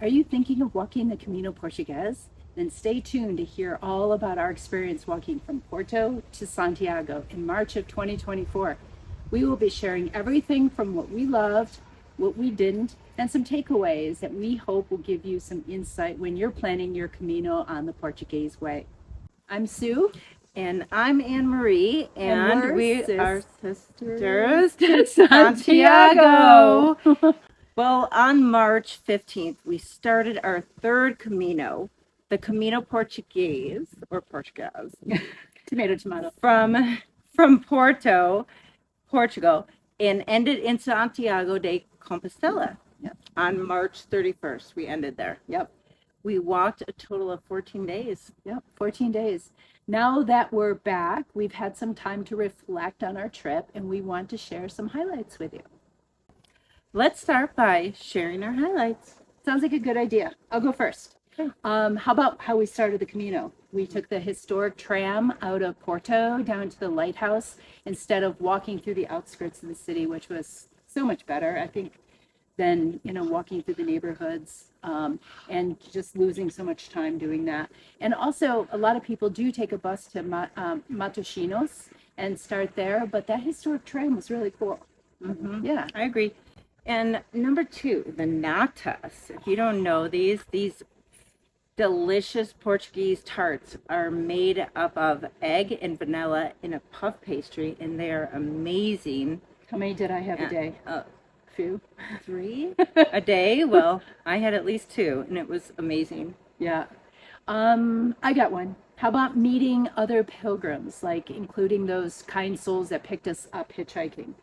Are you thinking of walking the Camino Portuguese? Then stay tuned to hear all about our experience walking from Porto to Santiago in March of 2024. We will be sharing everything from what we loved, what we didn't, and some takeaways that we hope will give you some insight when you're planning your Camino on the Portuguese way. I'm Sue. And I'm Anne Marie, and we are sisters to Santiago. Well, on March 15th, we started our third Camino, the Camino Portuguese, or Portuguese, tomato, from Porto, Portugal, and ended in Santiago de Compostela. Yep. On March 31st, we ended there. Yep. We walked a total of 14 days. Yep, 14 days. Now that we're back, we've had some time to reflect on our trip, and we want to share some highlights with you. Let's start by sharing our highlights. Sounds like a good idea. I'll go first. Okay. How about how we started the Camino? We took the historic tram out of Porto down to the lighthouse instead of walking through the outskirts of the city, which was so much better, I think, than walking through the neighborhoods and just losing so much time doing that. And also, a lot of people do take a bus to Matosinhos and start there, but that historic tram was really cool. Mm-hmm. Yeah, I agree. And number 2, the natas. If you don't know these delicious Portuguese tarts are made up of egg and vanilla in a puff pastry, and they are amazing. How many did I have a day? Few. 3 a day. Well, I had at least 2, and it was amazing. Yeah. I got one. How about meeting other pilgrims, like including those kind souls that picked us up hitchhiking?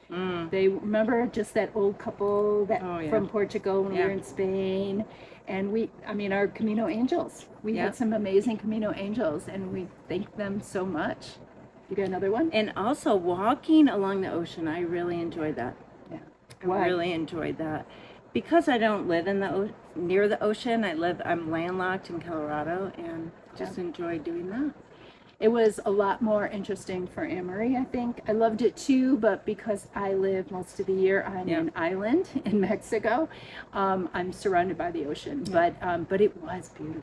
They remember just that old couple that from Portugal when we were in Spain, and our Camino angels. We had some amazing Camino angels, and we thank them so much. You got another one? And also walking along the ocean, I really enjoyed that. Why? I really enjoyed that because I don't live in near the ocean. I'm landlocked in Colorado, and just enjoy doing that. It was a lot more interesting for Anne-Marie, I think. I loved it too, but because I live most of the year on an island in Mexico, I'm surrounded by the ocean. But it was beautiful.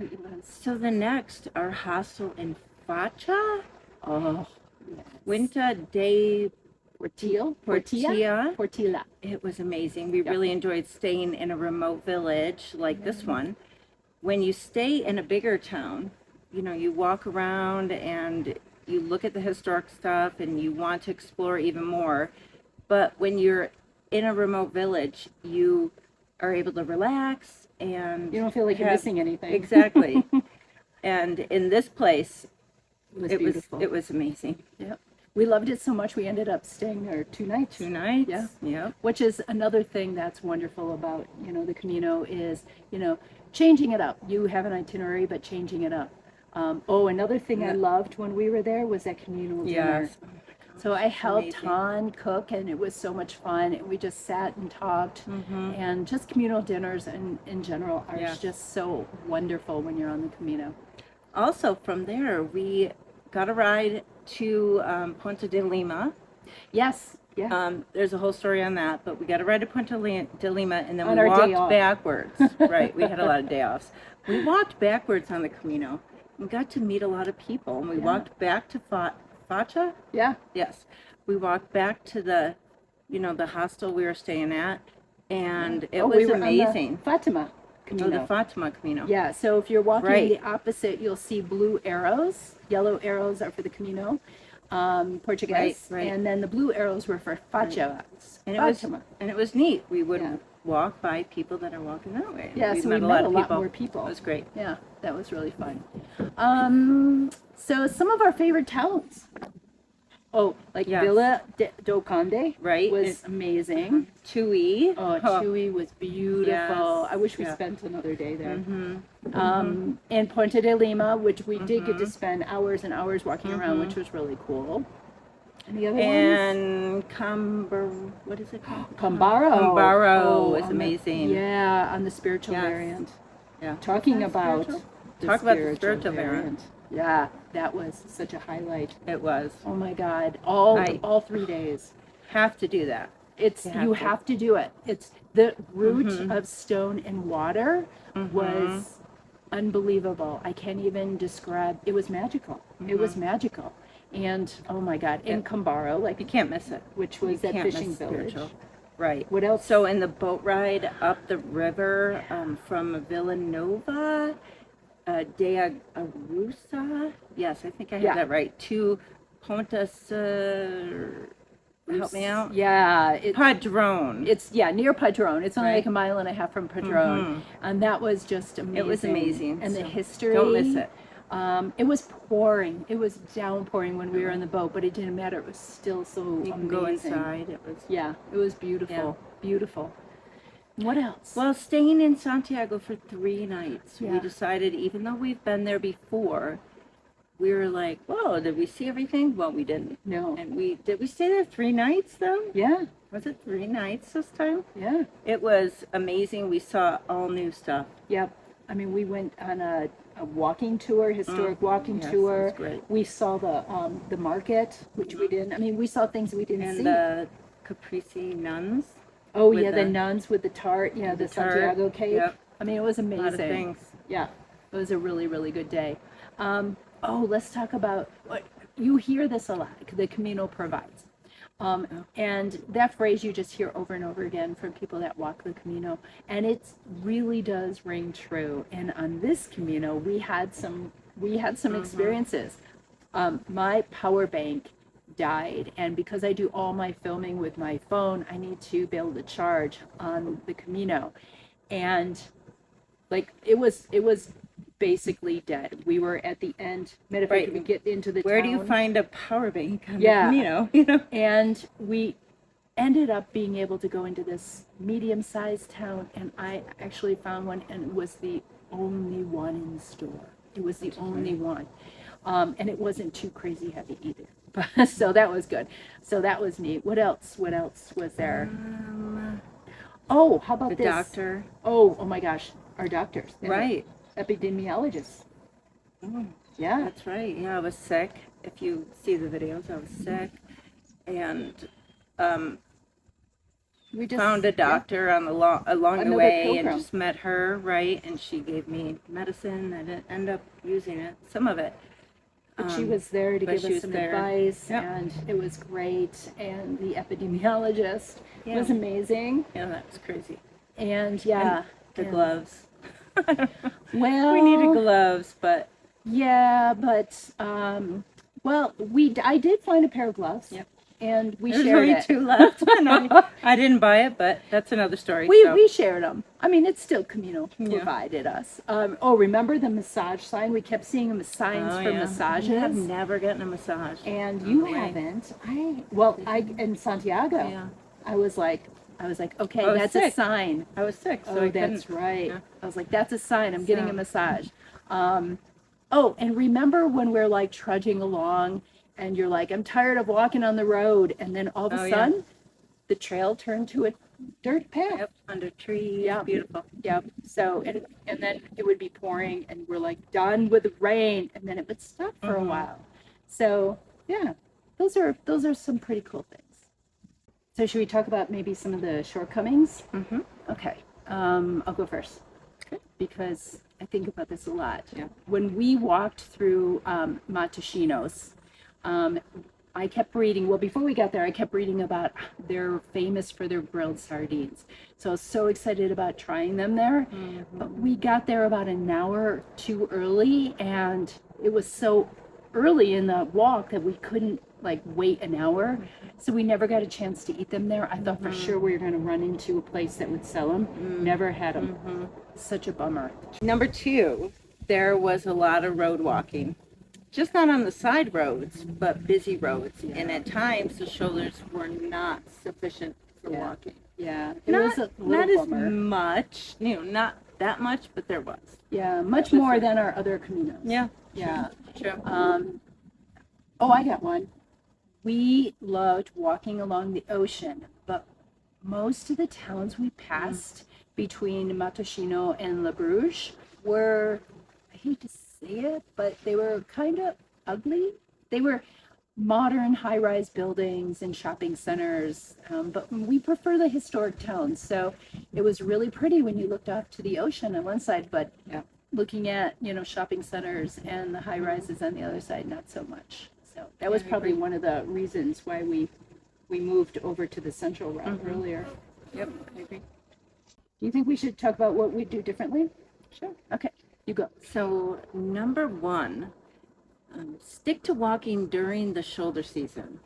It was. So the next, our hostel in Facha. Oh, yes. Quinta de Portilla. It was amazing. We really enjoyed staying in a remote village like this one. When you stay in a bigger town, you walk around and you look at the historic stuff and you want to explore even more. But when you're in a remote village, you are able to relax and you don't feel like you're missing anything. Exactly. And in this place, it was beautiful. It was amazing. Yep. We loved it so much we ended up staying there 2 nights. 2 nights? Yeah. Which is another thing that's wonderful about, the Camino is, changing it up. You have an itinerary, but changing it up. Another thing I loved when we were there was that communal dinner. Yes. So I helped Han cook, and it was so much fun. And we just sat and talked, and just communal dinners in general are just so wonderful when you're on the Camino. Also, from there, we got a ride to Ponta de Lima. Yes. Yeah. There's a whole story on that, but we got a ride to Ponta de Lima, and then we walked backwards. Right, we had a lot of day offs. We walked backwards on the Camino and got to meet a lot of people. And we walked back to Facha. Yeah. Yes. We walked back to the hostel we were staying at, and it was amazing. Fatima Camino. The Fatima Camino. Yeah, so if you're walking the opposite, you'll see blue arrows. Yellow arrows are for the Camino Portuguese, and then the blue arrows were for Fatima. And it was neat. We would walk by people that are walking that way. Yeah, so we met a lot more people. It was great. Yeah, that was really fun. So some of our favorite towns. Villa do Conde was amazing. Tui. Tui was beautiful. Yes. I wish we spent another day there. And Ponta de Lima, which we did get to spend hours and hours walking around, which was really cool. And the other ones? What is it called? Cambaro was amazing. On the spiritual variant. Yeah. Talk about the spiritual variant. Yeah, that was such a highlight. It was. Oh my God, all 3 days. Have to do that. It's, You you have to. have to do it. It's the route Mhm. of stone and water Mhm. was unbelievable. I can't even describe. It was magical. It was magical. And oh my God, in Yep. Cambaro, You like, can't miss it. which You was that can't fishing miss village. spiritual. Right. What else? So in the boat ride up the river from Villanova, de Arusa, yes, I think I have Yeah. that right, to Ponta help me out. Yeah, Padrone. it's near Padrone. It's only Right. like a mile and a half from Padrone, Mhm. and that was just amazing. It was amazing. And the So history. don't miss it. It was pouring. It was downpouring when we were in the boat, but it didn't matter. It was still so You amazing. can go inside. It was Yeah, it was beautiful. Beautiful. What else? well, staying in Santiago for 3 nights. Yeah. We decided, even though we've been there before, we were like, "Whoa, did we see everything?" Well, we didn't. No. And we stay there 3 nights though? Yeah, Was it 3 nights this time? yeah, It was amazing. We saw all new stuff. yep. I mean, we went on a walking tour, historic walking yes, it tour. was great. We saw the market, which we didn't. I mean, we saw things we didn't And see. the Caprese nuns. Oh with yeah, the the- nuns with the tart. Yeah, the the tart, Santiago cake. yep. I mean, it was A amazing. lot of things. Yeah, it was a really, really good day. Let's talk about what you hear this a lot. The Camino provides, and that phrase you just hear over and over again from people that walk the Camino, and it really does ring true. And on this Camino, we had some experiences. My power bank died, and because I do all my filming with my phone, I need to be able to charge on the Camino, and like it was basically dead. We were at the end. Matter of fact, Right. we get into the Where do you town, find a power bank on Yeah. the Camino? You know? and we ended up being able to go into this medium-sized town, and I actually found one, and it was the only one in the store. It was the only one, and it wasn't too crazy heavy either. So that was good. So that was neat. What else? What else was there? Oh, how about The this? doctor. Oh my gosh, our doctors. and Right. Epidemiologists. Oh, Yeah. that's right. Yeah, I was sick. If you see the videos, I was sick. And We just found a doctor on the along the Another way pilgrim. and just met her, right? And she gave me medicine. I didn't end up using it, some of it. But she was there to but give she us was some there. advice, Yep. and it was great. And the epidemiologist Yeah. was amazing. Yeah, that was crazy. And yeah, The and- gloves. Well, We needed gloves, but yeah, but well, I did find a pair of gloves. Yep. And we there's shared only it. 2 left. And I didn't buy it, but that's another story. We so. we shared them. I mean, it's still Camino Yeah. provided us. Remember the massage sign? We kept seeing signs for massages. I've never gotten a massage. And you way. haven't. I in Santiago. Yeah. I was like, okay, I was that's sick. a sign. I was sick, so Oh, I that's couldn't. right. yeah. I was like, that's a sign. I'm getting a So- massage. And remember when we're like trudging along, and you're like, I'm tired of walking on the road, and then all of a Oh, yeah. sudden, the trail turned to a dirt path. Yep, under trees. Yeah. Beautiful. Yep. So and then it would be pouring, and we're like done with the rain, and then it would stop for a while. So yeah, those are some pretty cool things. So should we talk about maybe some of the shortcomings? Mm-hmm. Okay. I'll go first because I think about this a lot. Yeah. When we walked through Matoshinos, I kept reading. Well, before we got there, I kept reading about they're famous for their grilled sardines. So I was so excited about trying them there. But we got there about an hour too early, and it was so early in the walk that we couldn't like wait an hour. So we never got a chance to eat them there. I thought for sure we were going to run into a place that would sell them. Never had them. Such a bummer. Number 2, there was a lot of road walking. Just not on the side roads, but busy roads. And at times, the shoulders were not sufficient for Yeah. walking. Yeah, it Not, was a little not as bummer. much, not that much, but there was. Yeah, much was more it. than our other Caminos. Yeah, Yeah. true. I got one. We loved walking along the ocean, but most of the towns we passed between Matoshino and La Bruges were, I hate to say it, but they were kind of ugly. They were modern high-rise buildings and shopping centers, but we prefer the historic towns. So it was really pretty when you looked off to the ocean on one side, but Yeah. looking at, shopping centers and the high-rises on the other side, not so much. So that was I probably agree. one of the reasons why we moved over to the central route earlier. Yep, I agree. Do you think we should talk about what we do differently? Sure. Okay, you go. So number one, stick to walking during the shoulder season,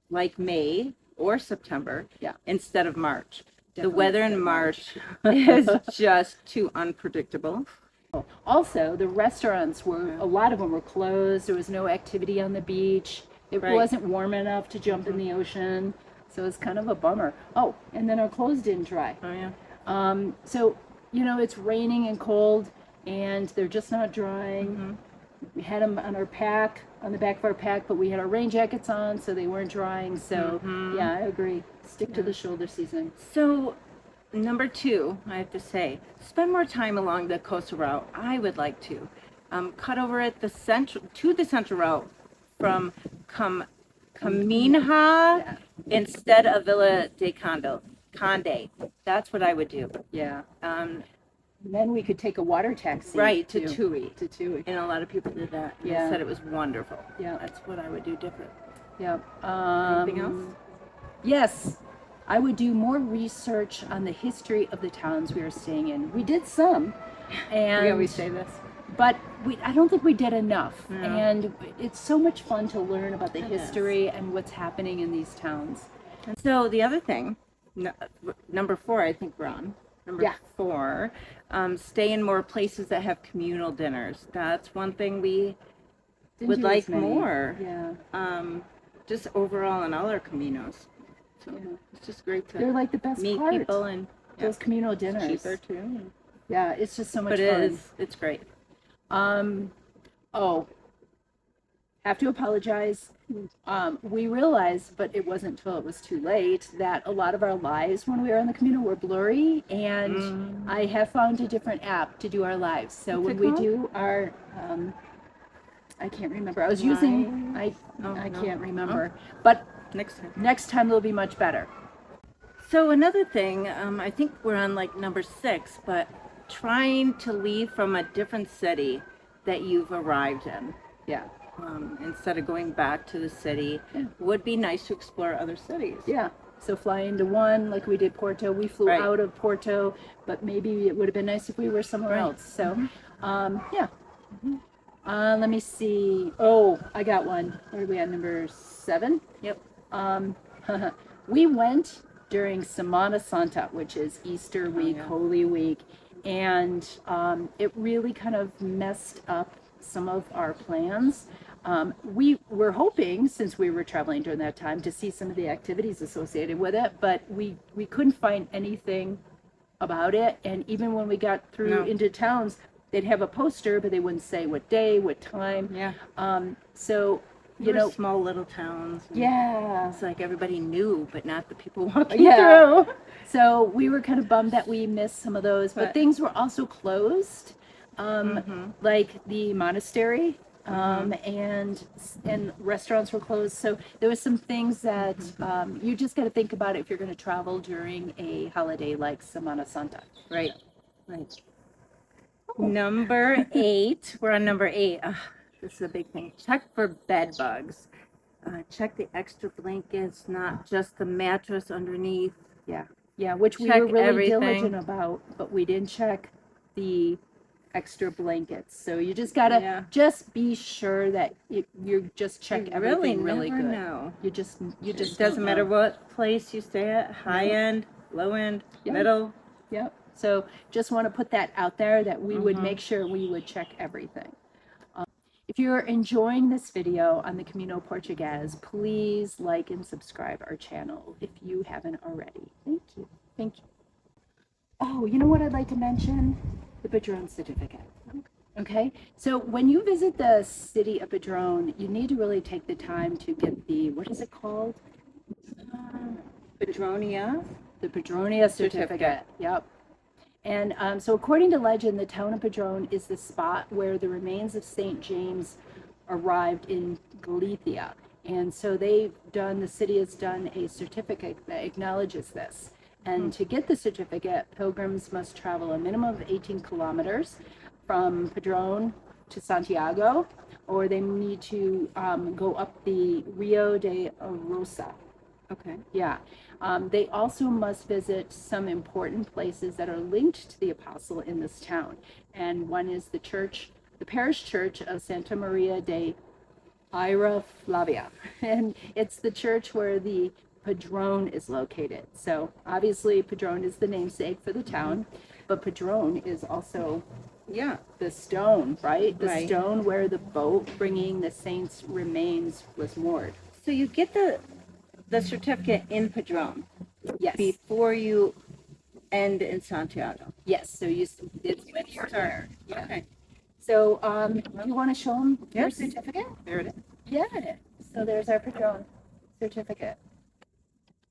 like May or September, Yeah. instead of March. The Definitely weather instead in of March is just too unpredictable. Also, the restaurants were, a lot of them were closed. There was no activity on the beach. It Right. wasn't warm enough to jump in the ocean. So it's kind of a bummer. Oh, and then our clothes didn't dry. Oh yeah. So, it's raining and cold and they're just not drying. We had them on our pack, on the back of our pack, but we had our rain jackets on, so they weren't drying. So, yeah, I agree. Stick to the shoulder season. So number two, I have to say, spend more time along the coastal route. I would like to cut over at the central route from Caminha instead of Villa de Conde. That's what I would do. Yeah. Um, And then we could take a water taxi. right, to too. Tui. To Tui. And a lot of people did that. And Yeah. they said it was wonderful. Yeah. That's what I would do different. Yeah. Anything else? Yes. I would do more research on the history of the towns we were staying in. We did some, and We always say this. but I don't think we did enough. No. And it's so much fun to learn about the It is. history and what's happening in these towns. And so the other thing, number four, I think we're on. Number Yeah. four, stay in more places that have communal dinners. That's one thing we Didn't would do as like many. more. Yeah. Just overall in all our Caminos. So Yeah. it's just great They're to like the best meet part. people and Those communal dinners. cheaper too. Yeah, it's just so much But fun. it's great. Oh, have to apologize. We realized, but it wasn't until it was too late, that a lot of our lives when we were on the Camino were blurry, and I have found a different app to do our lives. So What's when it we called? do our, I can't remember. I was using, I Oh, no. can't remember. But Next time. next time it'll be much better. So another thing, I think we're on like number 6, but trying to leave from a different city that you've arrived in. Yeah. Instead of going back to the city, Yeah. would be nice to explore other cities. Yeah. So fly into one, like we did Porto. We flew Right. out of Porto, but maybe it would have been nice if we were somewhere Right. else. So, yeah. Let me see. Oh, I got one. What are we at? Number 7? Yep. We went during Semana Santa, which is Easter week, yeah. Holy Week, and it really kind of messed up some of our plans. We were hoping, since we were traveling during that time, to see some of the activities associated with it, but we couldn't find anything about it. And even when we got through No. into towns, they'd have a poster, but they wouldn't say what day, what time. Yeah. So, You know, small little towns. and yeah. It's like everybody knew, but not the people walking Yeah. through. So we were kind of bummed that we missed some of those, but But- things were also closed, like the monastery, and restaurants were closed. So there was some things that you just got to think about if you're going to travel during a holiday like Semana Santa. Right. Right. Number 8. We're on number 8. This is a big thing. Check for bed bugs. Check the extra blankets, not just the mattress underneath. Yeah, yeah, which we Check were really everything. diligent about, but we didn't check the extra blankets. So you just gotta Yeah. just be sure that you just check You everything really never good. know. You just It don't doesn't matter know. what place you stay at, high end, low end, Yeah. middle. Yep. So just want to put that out there that we would make sure we would check everything. If you're enjoying this video on the Camino Portuguese, please like and subscribe our channel if you haven't already. Thank you. Thank you. Oh, you know what I'd like to mention? The Padrón certificate. Okay, so when you visit the city of Padrón, you need to really take the time to get the, what is it called? Petronia. The Padronia certificate. Yep. And so according to legend, the town of Padrón is the spot where the remains of St. James arrived in Galicia. And so the city has done a certificate that acknowledges this. And to get the certificate, pilgrims must travel a minimum of 18 kilometers from Padrón to Santiago, or they need to go up the Rio de Arosa. Okay. Yeah. They also must visit some important places that are linked to the apostle in this town. And one is the parish church of Santa Maria de Ira Flavia. And it's the church where the Padrón is located. So obviously Padrón is the namesake for the town, but Padrón is also the stone, right? The stone where the boat bringing the saints' remains was moored. So you get the certificate in Padrón. Yes. Before you end in Santiago. Yes. So it's when you're there. Yeah. Okay. So you want to show them your Yes. certificate? There it is. Yeah. So there's our Padrón certificate,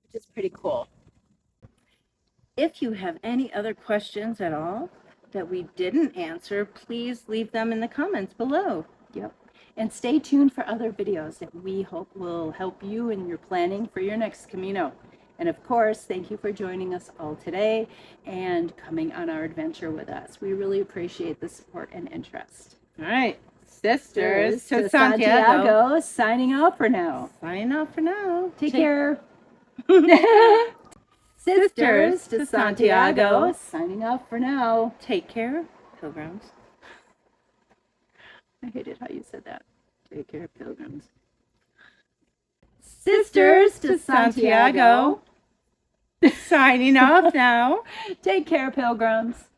which is pretty cool. If you have any other questions at all that we didn't answer, please leave them in the comments below. Yep. And stay tuned for other videos that we hope will help you in your planning for your next Camino. And of course, thank you for joining us all today and coming on our adventure with us. We really appreciate the support and interest. All right. Sisters to Santiago, signing off for now. Signing off for now. Take care. Sisters to Santiago, signing off for now. Take care, pilgrims. I hated how you said that. Take care, pilgrims. Sisters to Santiago. Signing off now. Take care, pilgrims.